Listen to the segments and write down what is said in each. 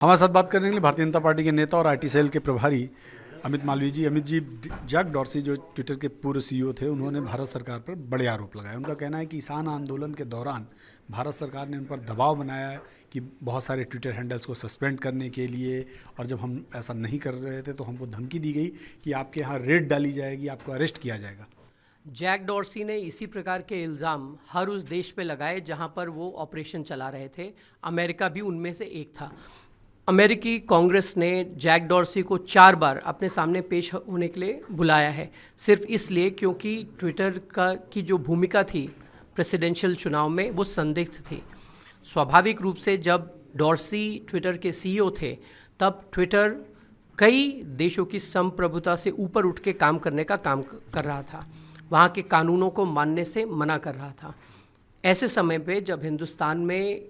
हमारे साथ बात करने के लिए भारतीय जनता पार्टी के नेता और आईटी सेल के प्रभारी अमित मालवीय जी। अमित जी, जैक डॉर्सी जो ट्विटर के पूर्व सीईओ थे, उन्होंने भारत सरकार पर बड़े आरोप लगाए। उनका कहना है कि किसान आंदोलन के दौरान भारत सरकार ने उन पर दबाव बनाया है कि बहुत सारे ट्विटर हैंडल्स को सस्पेंड करने के लिए, और जब हम ऐसा नहीं कर रहे थे तो हमको धमकी दी गई कि आपके यहाँ रेड डाली जाएगी, आपको अरेस्ट किया जाएगा। जैक डॉर्सी ने इसी प्रकार के इल्ज़ाम हर उस देश पे लगाए जहां पर वो ऑपरेशन चला रहे थे। अमेरिका भी उनमें से एक था। अमेरिकी कांग्रेस ने जैक डॉर्सी को 4 बार अपने सामने पेश होने के लिए बुलाया है, सिर्फ इसलिए क्योंकि ट्विटर की जो भूमिका थी प्रेसिडेंशियल चुनाव में वो संदिग्ध थी। स्वाभाविक रूप से जब डॉर्सी ट्विटर के सीईओ थे तब ट्विटर कई देशों की संप्रभुता से ऊपर उठ के काम करने का काम कर रहा था, वहाँ के कानूनों को मानने से मना कर रहा था। ऐसे समय पे जब हिंदुस्तान में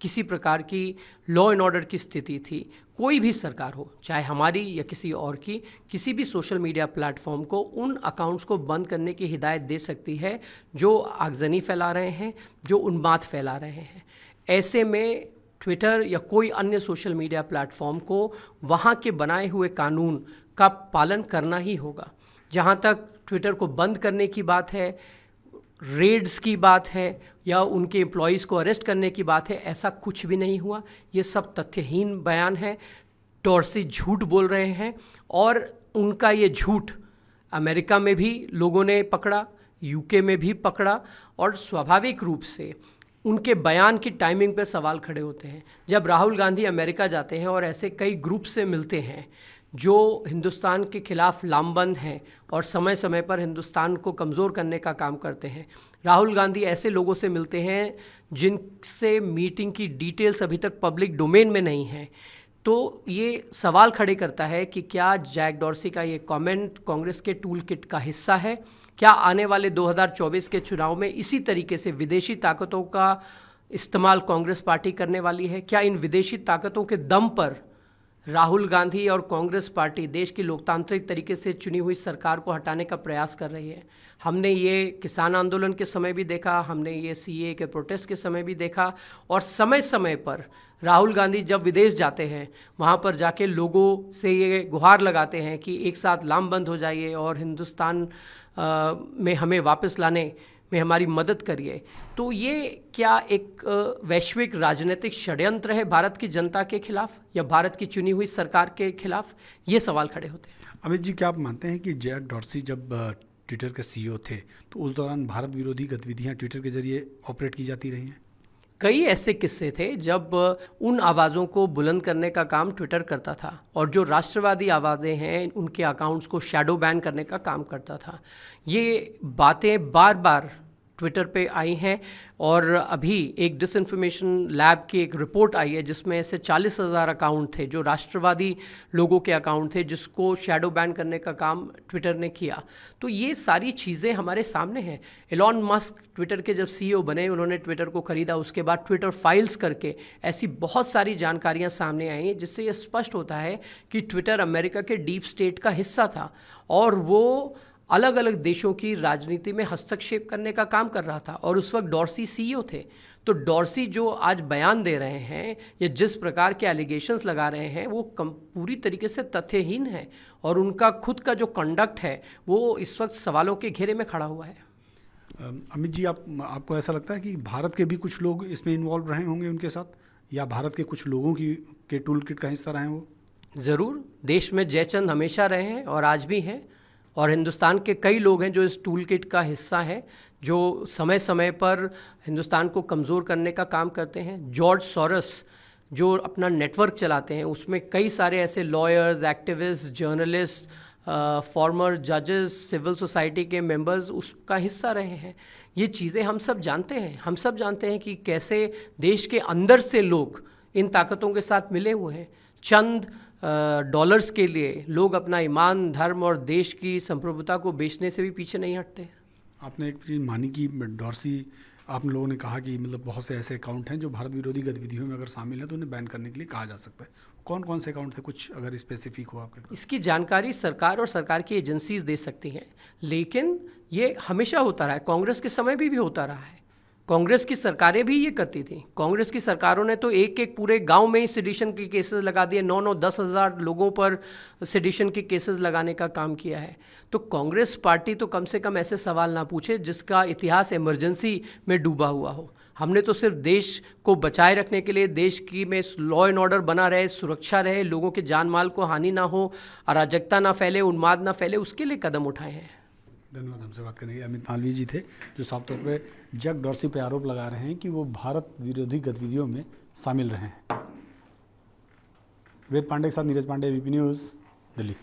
किसी प्रकार की लॉ एंड ऑर्डर की स्थिति थी, कोई भी सरकार हो, चाहे हमारी या किसी और की, किसी भी सोशल मीडिया प्लेटफॉर्म को उन अकाउंट्स को बंद करने की हिदायत दे सकती है जो आगजनी फैला रहे हैं, जो उन्माद फैला रहे हैं। ऐसे में ट्विटर या कोई अन्य सोशल मीडिया प्लेटफॉर्म को वहाँ के बनाए हुए कानून का पालन करना ही होगा। जहाँ तक ट्विटर को बंद करने की बात है, रेड्स की बात है या उनके एम्प्लॉयज़ को अरेस्ट करने की बात है, ऐसा कुछ भी नहीं हुआ। ये सब तथ्यहीन बयान है। डॉर्सी झूठ बोल रहे हैं और उनका ये झूठ अमेरिका में भी लोगों ने पकड़ा, यूके में भी पकड़ा, और स्वाभाविक रूप से उनके बयान की टाइमिंग पे सवाल खड़े होते हैं। जब राहुल गांधी अमेरिका जाते हैं और ऐसे कई ग्रुप से मिलते हैं जो हिंदुस्तान के खिलाफ लामबंद हैं और समय समय पर हिंदुस्तान को कमज़ोर करने का काम करते हैं, राहुल गांधी ऐसे लोगों से मिलते हैं जिनसे मीटिंग की डिटेल्स अभी तक पब्लिक डोमेन में नहीं है, तो ये सवाल खड़े करता है कि क्या जैक डॉर्सी का ये कमेंट कांग्रेस के टूल किट का हिस्सा है? क्या आने वाले 2024 के चुनाव में इसी तरीके से विदेशी ताकतों का इस्तेमाल कांग्रेस पार्टी करने वाली है? क्या इन विदेशी ताकतों के दम पर राहुल गांधी और कांग्रेस पार्टी देश की लोकतांत्रिक तरीके से चुनी हुई सरकार को हटाने का प्रयास कर रही है? हमने ये किसान आंदोलन के समय भी देखा, हमने ये सीए के प्रोटेस्ट के समय भी देखा, और समय समय पर राहुल गांधी जब विदेश जाते हैं वहाँ पर जाके लोगों से ये गुहार लगाते हैं कि एक साथ लामबंद हो जाइए और हिंदुस्तान में हमें वापस लाने में हमारी मदद करिए। तो ये क्या एक वैश्विक राजनीतिक षड्यंत्र है भारत की जनता के खिलाफ या भारत की चुनी हुई सरकार के खिलाफ? ये सवाल खड़े होते हैं। अमित जी, क्या आप मानते हैं कि जैक डॉर्सी जब ट्विटर के सीईओ थे तो उस दौरान भारत विरोधी गतिविधियां ट्विटर के जरिए ऑपरेट की जाती रही हैं? कई ऐसे किस्से थे जब उन आवाज़ों को बुलंद करने का काम ट्विटर करता था और जो राष्ट्रवादी आवाज़ें हैं उनके अकाउंट्स को शैडो बैन करने का काम करता था। ये बातें बार बार ट्विटर पे आई हैं और अभी एक डिसइंफॉर्मेशन लैब की एक रिपोर्ट आई है जिसमें ऐसे 40,000 अकाउंट थे जो राष्ट्रवादी लोगों के अकाउंट थे जिसको शैडो बैन करने का काम ट्विटर ने किया। तो ये सारी चीज़ें हमारे सामने हैं। एलॉन मस्क ट्विटर के जब सीईओ बने, उन्होंने ट्विटर को खरीदा, उसके बाद ट्विटर फाइल्स करके ऐसी बहुत सारी जानकारियां सामने आई हैं जिससे ये स्पष्ट होता है कि ट्विटर अमेरिका के डीप स्टेट का हिस्सा था और वो अलग अलग देशों की राजनीति में हस्तक्षेप करने का काम कर रहा था। और उस वक्त डॉर्सी सीईओ थे। तो डॉर्सी जो आज बयान दे रहे हैं या जिस प्रकार के एलिगेशंस लगा रहे हैं वो पूरी तरीके से तथ्यहीन है और उनका खुद का जो कंडक्ट है वो इस वक्त सवालों के घेरे में खड़ा हुआ है। अमित जी, आपको ऐसा लगता है कि भारत के भी कुछ लोग इसमें इन्वॉल्व रहे होंगे उनके साथ, या भारत के कुछ लोगों के टूल किट का हिस्सा रहे हैं वो? ज़रूर। देश में जयचंद हमेशा रहे हैं और आज भी हैं, और हिंदुस्तान के कई लोग हैं जो इस टूल किट का हिस्सा है, जो समय समय पर हिंदुस्तान को कमज़ोर करने का काम करते हैं। जॉर्ज सोरोस जो अपना नेटवर्क चलाते हैं उसमें कई सारे ऐसे लॉयर्स, एक्टिविस्ट, जर्नलिस्ट, फॉर्मर जजेस, सिविल सोसाइटी के मेंबर्स उसका हिस्सा रहे हैं। ये चीज़ें हम सब जानते हैं। हम सब जानते हैं कि कैसे देश के अंदर से लोग इन ताकतों के साथ मिले हुए हैं। चंद डॉलर्स के लिए लोग अपना ईमान, धर्म और देश की संप्रभुता को बेचने से भी पीछे नहीं हटते। आपने एक चीज़ मानी कि डॉर्सी, आप लोगों ने कहा कि मतलब बहुत से ऐसे अकाउंट हैं जो भारत विरोधी गतिविधियों में अगर शामिल हैं तो उन्हें बैन करने के लिए कहा जा सकता है। कौन कौन से अकाउंट थे, कुछ अगर स्पेसिफिक हो आपके पास? इसकी जानकारी सरकार और सरकार की एजेंसीज दे सकती हैं, लेकिन ये हमेशा होता रहा है। कांग्रेस के समय भी होता रहा है। कांग्रेस की सरकारें भी ये करती थी। कांग्रेस की सरकारों ने तो एक एक पूरे गांव में ही सेडिशन के केसेस लगा दिए, 9-10 हज़ार लोगों पर सेडिशन के केसेस लगाने का काम किया है। तो कांग्रेस पार्टी तो कम से कम ऐसे सवाल ना पूछे जिसका इतिहास इमरजेंसी में डूबा हुआ हो। हमने तो सिर्फ देश को बचाए रखने के लिए, देश की में लॉ एंड ऑर्डर बना रहे, सुरक्षा रहे, लोगों के जान माल को हानि ना हो, अराजकता ना फैले, उन्माद ना फैले, उसके लिए कदम उठाए हैं। धन्यवाद। हमसे बात करने के लिए अमित मालवीय जी थे, जो साफ तौर पे जैक डॉर्सी पे आरोप लगा रहे हैं कि वो भारत विरोधी गतिविधियों में शामिल रहे हैं। वेद पांडे के साथ नीरज पांडे, वीपी न्यूज़, दिल्ली।